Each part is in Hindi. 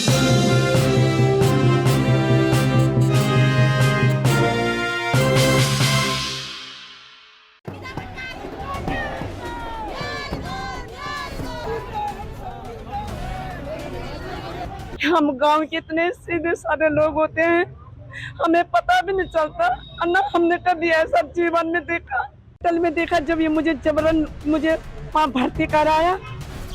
हम गांव के इतने सीधे सारे लोग होते हैं, हमें पता भी नहीं चलता। और ना हमने कभी ऐसा जीवन में देखा, कल में देखा जब ये मुझे जबरन मुझे वहाँ भर्ती कराया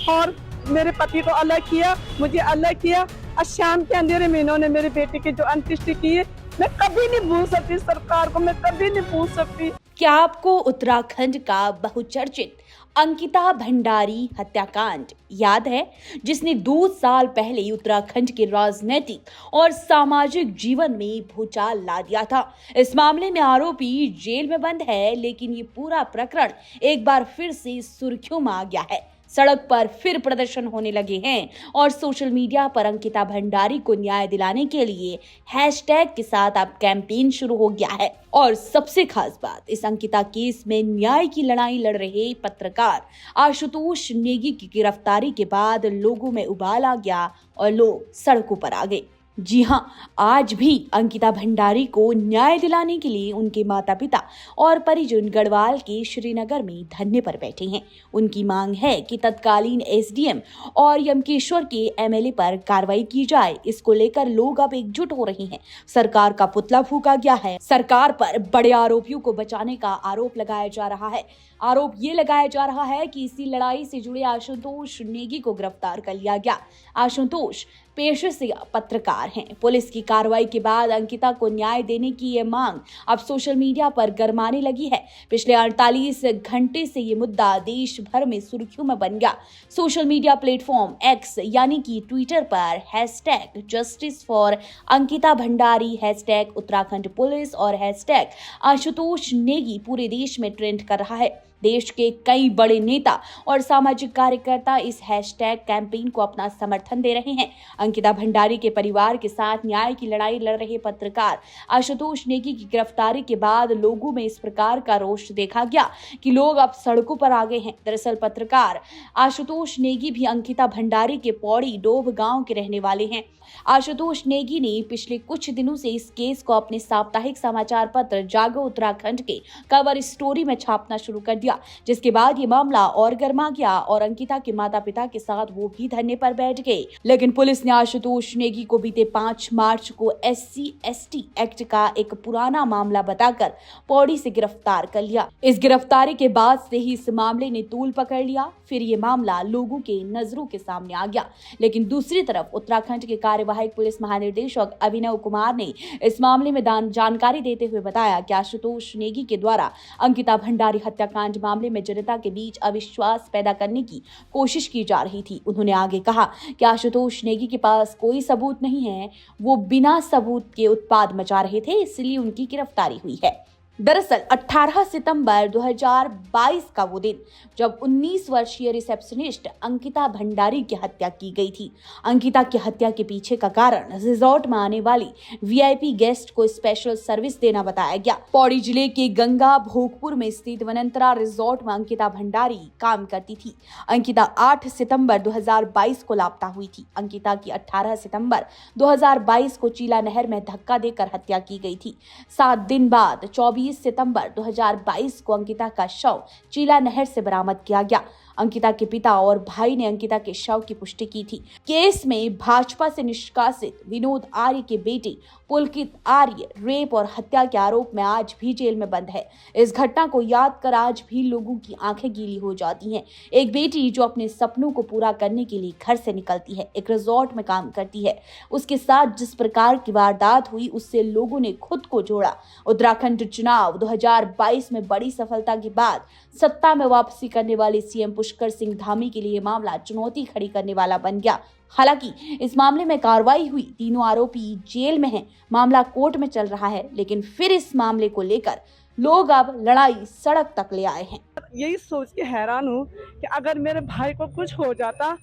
और मेरे पति को अलग किया, मुझे अलग किया। और शाम के अंधेरे में इन्होंने मेरे बेटे की जो अंत्येष्टि की है, मैं कभी नहीं भूल सकती। सरकार को मैं कभी नहीं भूल सकती। क्या आपको उत्तराखंड का बहुचर्चित अंकिता भंडारी हत्याकांड याद है, जिसने 2 साल पहले उत्तराखंड के राजनीतिक और सामाजिक जीवन में भूचाल ला दिया था। इस मामले में आरोपी जेल में बंद है, लेकिन ये पूरा प्रकरण एक बार फिर से सुर्खियों में आ गया है। सड़क पर फिर प्रदर्शन होने लगे हैं और सोशल मीडिया पर अंकिता भंडारी को न्याय दिलाने के लिए हैशटैग के साथ अब कैंपेन शुरू हो गया है। और सबसे खास बात, इस अंकिता केस में न्याय की लड़ाई लड़ रहे पत्रकार आशुतोष नेगी की गिरफ्तारी के बाद लोगों में उबाल आ गया और लोग सड़कों पर आ गए। जी हां, आज भी अंकिता भंडारी को न्याय दिलाने के लिए उनके माता पिता और परिजन गढ़वाल के श्रीनगर में धरने पर बैठे हैं। उनकी मांग है कि तत्कालीन एसडीएम और यमकेश्वर के एमएलए पर कार्रवाई की जाए। इसको लेकर लोग अब एकजुट हो रहे हैं। सरकार का पुतला फूंका गया है। सरकार पर बड़े आरोपियों को बचाने का आरोप लगाया जा रहा है। आरोप ये लगाया जा रहा है कि इसी लड़ाई से जुड़े आशुतोष नेगी को गिरफ्तार कर लिया गया। आशुतोष पेशे से पत्रकार हैं। पुलिस की कार्रवाई के बाद अंकिता को न्याय देने की ये मांग अब सोशल मीडिया पर गरमाने लगी है। पिछले 48 घंटे से ये मुद्दा देश भर में सुर्खियों में बन गया। सोशल मीडिया प्लेटफॉर्म एक्स यानी कि ट्विटर पर hashtag justice for Ankita Bhandari, hashtag Uttarakhand police और हैशटैग आशुतोष नेगी पूरे देश में ट्रेंड कर रहा है। देश के कई बड़े नेता और सामाजिक कार्यकर्ता इस हैशटैग कैंपेन को अपना समर्थन दे रहे हैं। अंकिता भंडारी के परिवार के साथ न्याय की लड़ाई लड़ रहे पत्रकार आशुतोष नेगी की गिरफ्तारी के बाद लोगों में इस प्रकार का रोष देखा गया कि लोग अब सड़कों पर आ गए हैं। दरअसल पत्रकार आशुतोष नेगी भी अंकिता भंडारी के पौड़ी डोभ गांव के रहने वाले हैं। आशुतोष नेगी ने पिछले कुछ दिनों से इस केस को अपने साप्ताहिक समाचार पत्र जागो उत्तराखंड के कवर स्टोरी में छापना शुरू कर दिया, जिसके बाद ये मामला और गर्मा गया और अंकिता के माता पिता के साथ वो भी धरने पर बैठ गए। लेकिन पुलिस ने आशुतोष नेगी को बीते 5 मार्च को SC/ST एक्ट का एक पुराना मामला बताकर पौड़ी से गिरफ्तार कर लिया। इस गिरफ्तारी के बाद से ही इस मामले ने तूल पकड़ लिया। फिर ये मामला लोगों के नजरों के सामने आ गया। लेकिन दूसरी तरफ उत्तराखंड के कार्यवाहक पुलिस महानिदेशक अभिनव कुमार ने इस मामले में जानकारी देते हुए बताया कि आशुतोष नेगी के द्वारा अंकिता भंडारी हत्याकांड मामले में जनता के बीच अविश्वास पैदा करने की कोशिश की जा रही थी। उन्होंने आगे कहा कि आशुतोष नेगी के पास कोई सबूत नहीं है, वो बिना सबूत के उत्पाद मचा रहे थे, इसलिए उनकी गिरफ्तारी हुई है। दरअसल 18 सितंबर 2022 का वो दिन जब 19 वर्षीय रिसेप्शनिस्ट अंकिता भंडारी की हत्या की गई थी। अंकिता की हत्या के पीछे का कारण रिजॉर्ट में आने वाली VIP गेस्ट को स्पेशल सर्विस देना बताया गया। पौड़ी जिले के गंगा भोगपुर में स्थित वनंतरा रिजॉर्ट में अंकिता भंडारी काम करती थी। अंकिता 8 सितंबर 2022 को लापता हुई थी। अंकिता की 18 सितंबर 2022 को चीला नहर में धक्का देकर हत्या की गई थी। 7 दिन बाद 24 सितंबर 2022 को अंकिता का शव चीला नहर से बरामद किया गया। अंकिता के पिता और भाई ने अंकिता के शव की पुष्टि की थी। केस में भाजपा से निष्कासित विनोद आर्य के बेटे पुलकित आर्य रेप और हत्या के आरोप में आज भी जेल में बंद है। इस घटना को याद कर आज भी लोगों की आंखें गीली हो जाती हैं। एक बेटी जो अपने सपनों को पूरा करने के लिए घर से निकलती है, एक रिजॉर्ट में काम करती है, उसके साथ जिस प्रकार की वारदात हुई उससे लोगों ने खुद को जोड़ा। उत्तराखंड चुनाव 2022 में बड़ी सफलता के बाद सत्ता में वापसी करने वाले CM पुष्कर सिंह धामी के लिए मामला चुनौती खड़ी करने वाला बन गया। हालांकि इस मामले में कार्रवाई हुई, तीनों आरोपी जेल में हैं, मामला कोर्ट में चल रहा है, लेकिन फिर इस मामले को लेकर लोग अब लड़ाई सड़क तक ले आए हैं। यही सोच के हैरान हूँ कि अगर मेरे भाई को कुछ हो जाता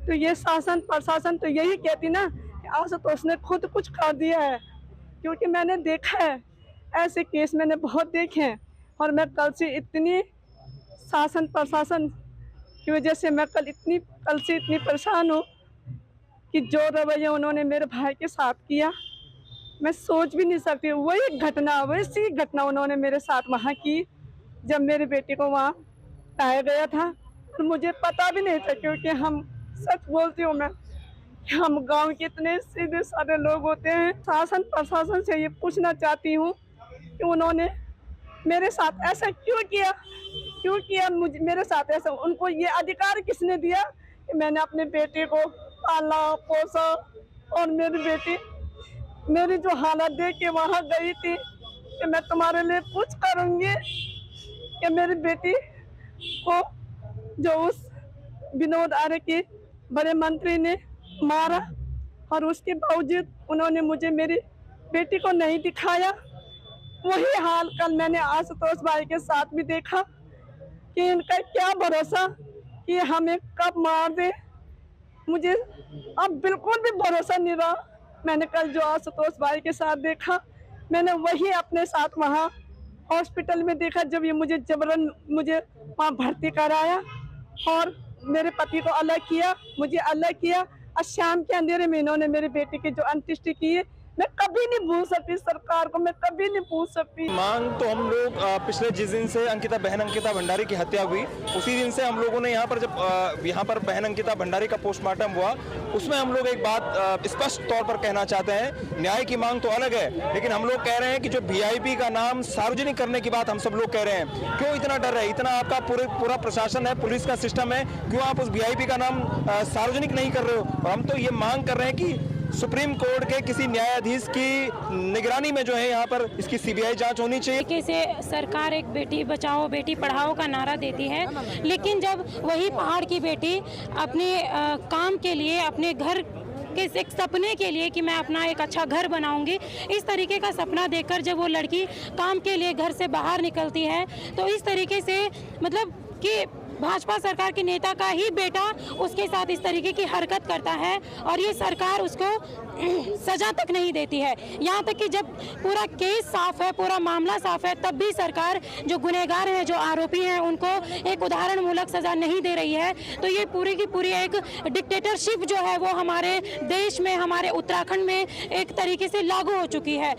तो ये शासन प्रशासन तो यही कहती ना कि आशुतोष ने खुद कुछ कर दिया है, क्योंकि मैंने देखा है ऐसे केस मैंने बहुत देखे हैं। और मैं कल से इतनी शासन प्रशासन की वजह से मैं कल से इतनी परेशान हूँ कि जो रवैया उन्होंने मेरे भाई के साथ किया, मैं सोच भी नहीं सकती। वही घटना, वैसी घटना उन्होंने मेरे साथ वहाँ की, जब मेरे बेटे को वहाँ लाया गया था। और मुझे पता भी नहीं था, क्योंकि हम, सच बोलती हूँ मैं, कि हम गांव के इतने सीधे साधे लोग होते हैं। शासन प्रशासन से ये पूछना चाहती हूँ कि उन्होंने मेरे साथ ऐसा क्यों किया मुझे, मेरे साथ ऐसा। उनको ये अधिकार किसने दिया कि मैंने अपने बेटे को पाला पोसा, और मेरी बेटी मेरी जो हालत देख के वहाँ गई थी कि मैं तुम्हारे लिए कुछ करूँगी, कि मेरी बेटी को जो उस विनोद आर्य के बड़े मंत्री ने मारा, और उसके बावजूद उन्होंने मुझे मेरी बेटी को नहीं दिखाया। वही हाल कल मैंने आशुतोष भाई के साथ भी देखा कि इनका क्या भरोसा कि हमें कब मार दे। मुझे अब बिल्कुल भी भरोसा नहीं रहा। मैंने कल जो आशुतोष भाई के साथ देखा, मैंने वही अपने साथ वहाँ हॉस्पिटल में देखा, जब ये मुझे जबरन वहाँ भर्ती कराया और मेरे पति को अलग किया, मुझे अलग किया, और शाम के अंधेरे में इन्होंने मेरे बेटे की जो अंत्येष्टि की है, मैं कभी नहीं भूल सकती। सरकार को मैं कभी नहीं भूल सकती। मांग तो हम लोग पिछले जिस दिन से बहन अंकिता भंडारी की हत्या हुई, उसी दिन से हम लोगों ने यहाँ पर, जब यहाँ पर बहन अंकिता भंडारी का पोस्टमार्टम हुआ, उसमें हम लोग एक बात स्पष्ट तौर पर कहना चाहते हैं। न्याय की मांग तो अलग है, लेकिन हम लोग कह रहे हैं कि जो वीआईपी का नाम सार्वजनिक करने की बात हम सब लोग कह रहे हैं, क्यों इतना डर है? इतना आपका पूरा प्रशासन है, पुलिस का सिस्टम है, क्यों आप उस वीआईपी का नाम सार्वजनिक नहीं कर रहे हो? और हम तो ये मांग कर रहे हैं कि सुप्रीम कोर्ट के किसी न्यायाधीश की निगरानी में जो है यहाँ पर इसकी सीबीआई जांच होनी चाहिए। तरीके से सरकार एक बेटी बचाओ बेटी पढ़ाओ का नारा देती है, लेकिन जब वही पहाड़ की बेटी अपने काम के लिए, अपने घर के एक सपने के लिए कि मैं अपना एक अच्छा घर बनाऊंगी, इस तरीके का सपना देखकर जब वो लड़की काम के लिए घर से बाहर निकलती है, तो इस तरीके से मतलब कि भाजपा सरकार के नेता का ही बेटा उसके साथ इस तरीके की हरकत करता है, और ये सरकार उसको सजा तक नहीं देती है। यहाँ तक कि जब पूरा केस साफ है, पूरा मामला साफ है, तब भी सरकार जो गुनहगार हैं, जो आरोपी हैं, उनको एक उदाहरणमूलक सजा नहीं दे रही है। तो ये पूरी की पूरी एक डिक्टेटरशिप जो है वो हमारे देश में, हमारे उत्तराखंड में एक तरीके से लागू हो चुकी है।